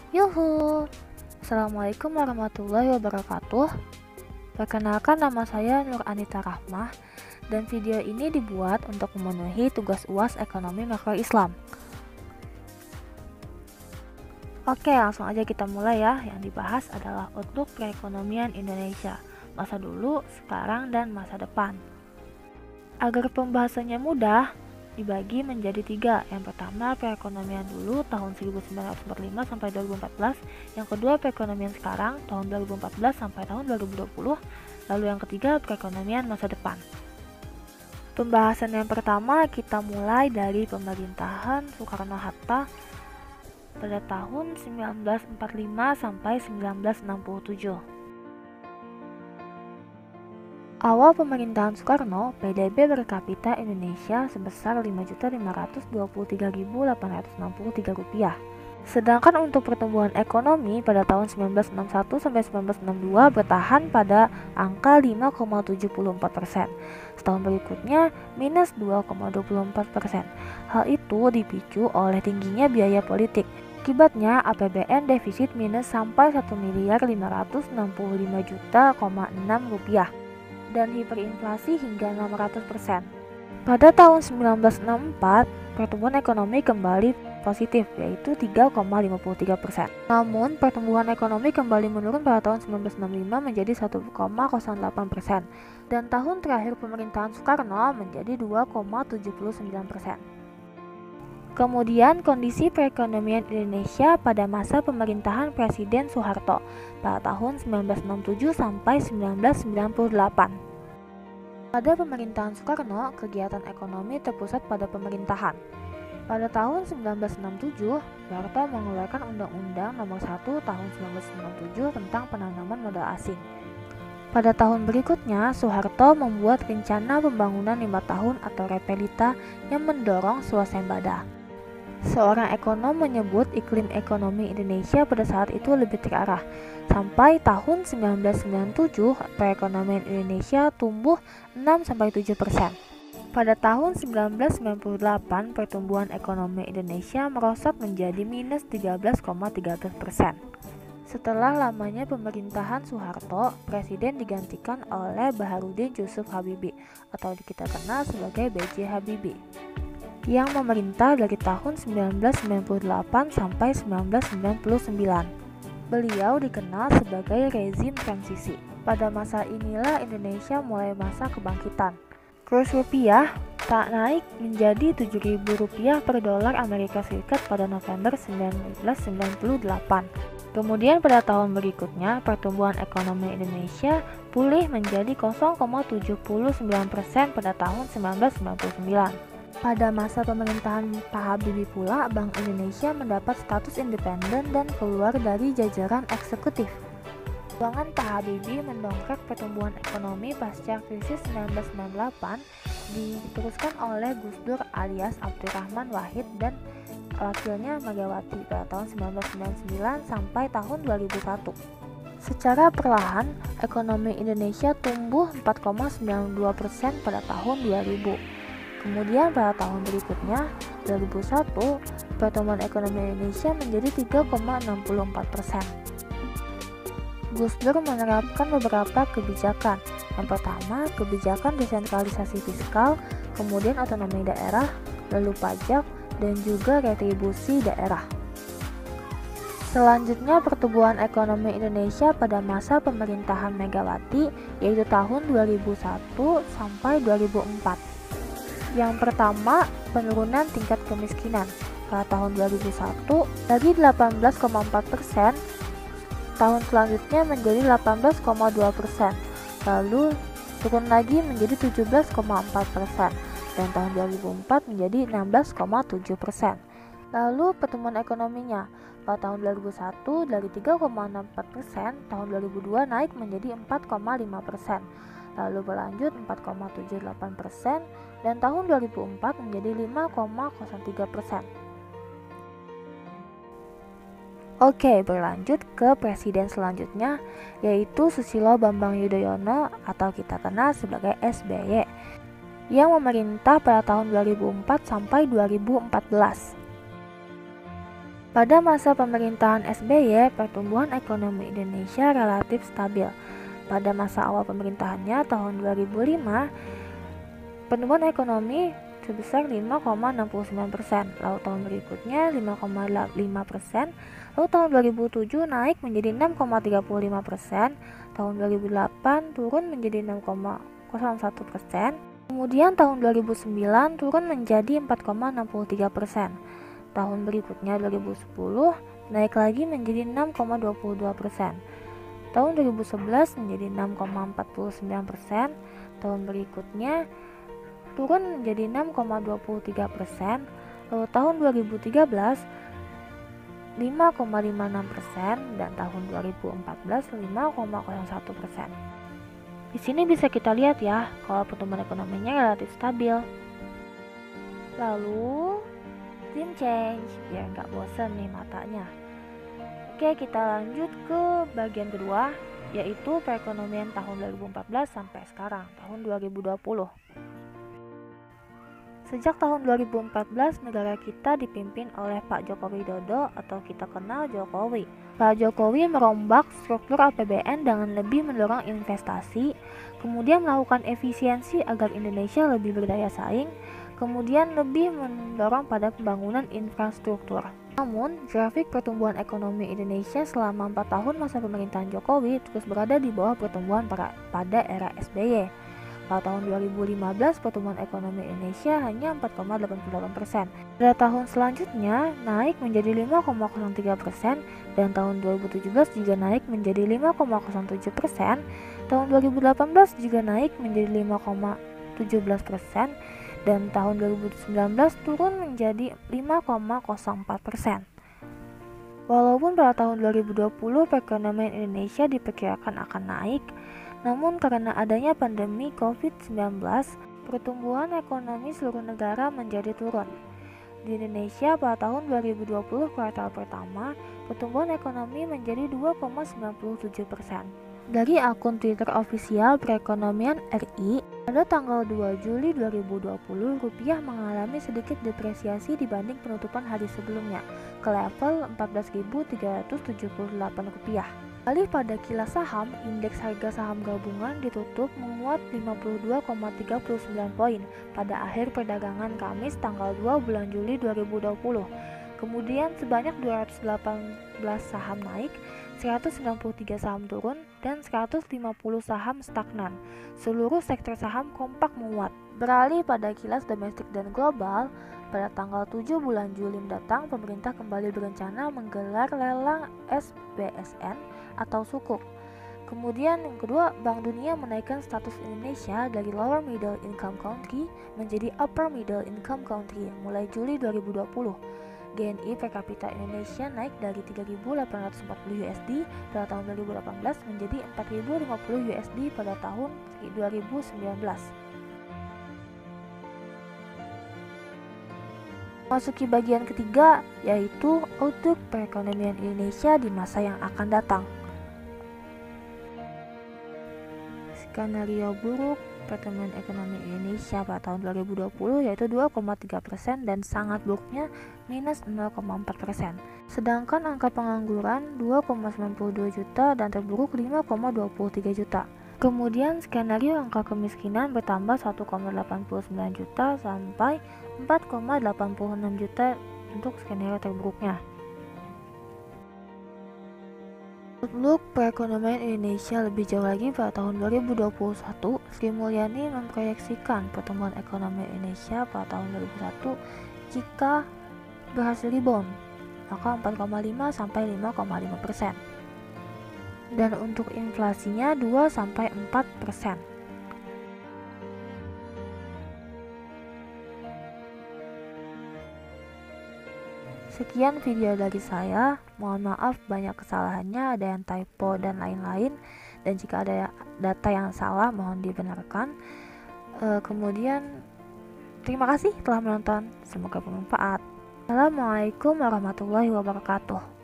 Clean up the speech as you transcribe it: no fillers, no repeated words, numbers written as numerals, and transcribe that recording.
Yuhu, Assalamualaikum warahmatullahi wabarakatuh. Perkenalkan, nama saya Nur Anita Rahmah dan video ini dibuat untuk memenuhi tugas UAS Ekonomi Makro Islam. Oke, langsung aja kita mulai ya. Yang dibahas adalah outlook perekonomian Indonesia, masa dulu, sekarang, dan masa depan. Agar pembahasannya mudah, dibagi menjadi 3. Yang pertama, perekonomian dulu tahun 1945 sampai 2014. Yang kedua, perekonomian sekarang tahun 2014 sampai tahun 2020. Lalu yang ketiga, perekonomian masa depan. Pembahasan yang pertama kita mulai dari pemerintahan Soekarno-Hatta pada tahun 1945 sampai 1967. Awal pemerintahan Soekarno, PDB per kapita Indonesia sebesar Rp5.523.863. Sedangkan untuk pertumbuhan ekonomi pada tahun 1961 sampai 1962 bertahan pada angka 5,74%. Setahun berikutnya minus 2,24%. Hal itu dipicu oleh tingginya biaya politik. Akibatnya APBN defisit minus sampai Rp1.465.600.000 dan hiperinflasi hingga 600%. Pada tahun 1964, pertumbuhan ekonomi kembali positif, yaitu 3,53%. Namun, pertumbuhan ekonomi kembali menurun pada tahun 1965 menjadi 1,08%, dan tahun terakhir pemerintahan Soekarno menjadi 2,79%. Kemudian, kondisi perekonomian Indonesia pada masa pemerintahan Presiden Soeharto pada tahun 1967 sampai 1998. Pada pemerintahan Soekarno, kegiatan ekonomi terpusat pada pemerintahan. Pada tahun 1967, Soeharto mengeluarkan Undang-Undang Nomor 1 Tahun 1997 tentang penanaman modal asing. Pada tahun berikutnya, Soeharto membuat rencana pembangunan 5 tahun atau Repelita yang mendorong swasembada. Seorang ekonom menyebut iklim ekonomi Indonesia pada saat itu lebih terarah. Sampai tahun 1997, perekonomian Indonesia tumbuh 6-7%. Pada tahun 1998, pertumbuhan ekonomi Indonesia merosot menjadi minus 13,13%. Setelah lamanya pemerintahan Soeharto, presiden digantikan oleh Baharudin Yusuf Habibie atau kita kenal sebagai B.J. Habibie, yang memerintah dari tahun 1998 sampai 1999. Beliau dikenal sebagai rezim transisi. Pada masa inilah Indonesia mulai masa kebangkitan. Kurs rupiah tak naik menjadi Rp7.000 per dolar Amerika Serikat pada November 1998. Kemudian pada tahun berikutnya, pertumbuhan ekonomi Indonesia pulih menjadi 0,79% pada tahun 1999. Pada masa pemerintahan Pak Habibie pula, Bank Indonesia mendapat status independen dan keluar dari jajaran eksekutif. Perjuangan Pak Habibie mendongkrak pertumbuhan ekonomi pasca krisis 1998 diteruskan oleh Gus Dur alias Abdurrahman Wahid dan wakilnya Megawati pada tahun 1999 sampai tahun 2001. Secara perlahan, ekonomi Indonesia tumbuh 4,92% pada tahun 2000. Kemudian pada tahun berikutnya, 2001, pertumbuhan ekonomi Indonesia menjadi 3,64%. Gus Dur menerapkan beberapa kebijakan. Yang pertama, kebijakan desentralisasi fiskal, kemudian otonomi daerah, lalu pajak, dan juga retribusi daerah. Selanjutnya, pertumbuhan ekonomi Indonesia pada masa pemerintahan Megawati, yaitu tahun 2001 sampai 2004. Yang pertama, penurunan tingkat kemiskinan. Pada tahun 2001 dari 18,4%, tahun selanjutnya menjadi 18,2%, lalu turun lagi menjadi 17,4%, dan tahun 2004 menjadi 16,7%. Lalu pertumbuhan ekonominya, pada tahun 2001 dari 3,64%, tahun 2002 naik menjadi 4,5%. Lalu berlanjut 4,78%, dan tahun 2004 menjadi 5,03%. Oke, berlanjut ke presiden selanjutnya, yaitu Susilo Bambang Yudhoyono atau kita kenal sebagai SBY, yang memerintah pada tahun 2004 sampai 2014. Pada masa pemerintahan SBY, pertumbuhan ekonomi Indonesia relatif stabil. Pada masa awal pemerintahannya tahun 2005, pertumbuhan ekonomi sebesar 5,69%, lalu tahun berikutnya 5,5%, lalu tahun 2007 naik menjadi 6,35%, tahun 2008 turun menjadi 6,01%, kemudian tahun 2009 turun menjadi 4,63%. Tahun berikutnya 2010 naik lagi menjadi 6,22%. Tahun 2011 menjadi 6,49%. Tahun berikutnya turun menjadi 6,23%. Lalu tahun 2013 5,56% dan tahun 2014 5,01%. Di sini bisa kita lihat ya kalau pertumbuhan ekonominya relatif stabil. Lalu scene change biar nggak bosan nih matanya. Oke, kita lanjut ke bagian kedua, yaitu perekonomian tahun 2014 sampai sekarang tahun 2020. Sejak tahun 2014 negara kita dipimpin oleh Pak Joko Widodo atau kita kenal Jokowi. Pak Jokowi merombak struktur APBN dengan lebih mendorong investasi, kemudian melakukan efisiensi agar Indonesia lebih berdaya saing, kemudian lebih mendorong pada pembangunan infrastruktur. Namun, grafik pertumbuhan ekonomi Indonesia selama 4 tahun masa pemerintahan Jokowi terus berada di bawah pertumbuhan pada era SBY. Pada tahun 2015, pertumbuhan ekonomi Indonesia hanya 4,88%. Pada tahun selanjutnya naik menjadi 5,03% dan tahun 2017 juga naik menjadi 5,07%. Tahun 2018 juga naik menjadi 5,17%. Dan tahun 2019 turun menjadi 5,04%. Walaupun pada tahun 2020 perekonomian Indonesia diperkirakan akan naik, namun karena adanya pandemi COVID-19, pertumbuhan ekonomi seluruh negara menjadi turun. Di Indonesia pada tahun 2020 kuartal pertama, pertumbuhan ekonomi menjadi 2,97%. Dari akun Twitter ofisial Perekonomian RI, pada tanggal 2 Juli 2020, rupiah mengalami sedikit depresiasi dibanding penutupan hari sebelumnya, ke level 14.378 rupiah. Alih pada kilas saham, indeks harga saham gabungan ditutup menguat 52,39 poin pada akhir perdagangan Kamis tanggal 2 bulan Juli 2020. Kemudian sebanyak 218 saham naik, 193 saham turun, dan 150 saham stagnan. Seluruh sektor saham kompak menguat. Beralih pada kilas domestik dan global, pada tanggal 7 bulan Juli mendatang, pemerintah kembali berencana menggelar lelang SBSN atau sukuk. Kemudian yang kedua, Bank Dunia menaikkan status Indonesia dari Lower Middle Income Country menjadi Upper Middle Income Country mulai Juli 2020. GNI per kapita Indonesia naik dari 3.840 USD pada tahun 2018 menjadi 4.050 USD pada tahun 2019. Masuki bagian ketiga, yaitu outlook perekonomian Indonesia di masa yang akan datang. Skenario buruk pertumbuhan ekonomi Indonesia pada tahun 2020 yaitu 2,3% dan sangat buruknya minus 0,4%. Sedangkan angka pengangguran 2,92 juta dan terburuk 5,23 juta. Kemudian skenario angka kemiskinan bertambah 1,89 juta sampai 4,86 juta untuk skenario terburuknya. Outlook perekonomian Indonesia lebih jauh lagi pada tahun 2021, Sri Mulyani memproyeksikan pertumbuhan ekonomi Indonesia pada tahun 2021 jika berhasil rebound, maka 4,5 sampai 5,5%. Dan untuk inflasinya 2 sampai 4%. Sekian video dari saya, mohon maaf banyak kesalahannya, ada yang typo dan lain-lain, dan jika ada data yang salah mohon dibenarkan. Kemudian terima kasih telah menonton, semoga bermanfaat. Assalamualaikum warahmatullahi wabarakatuh.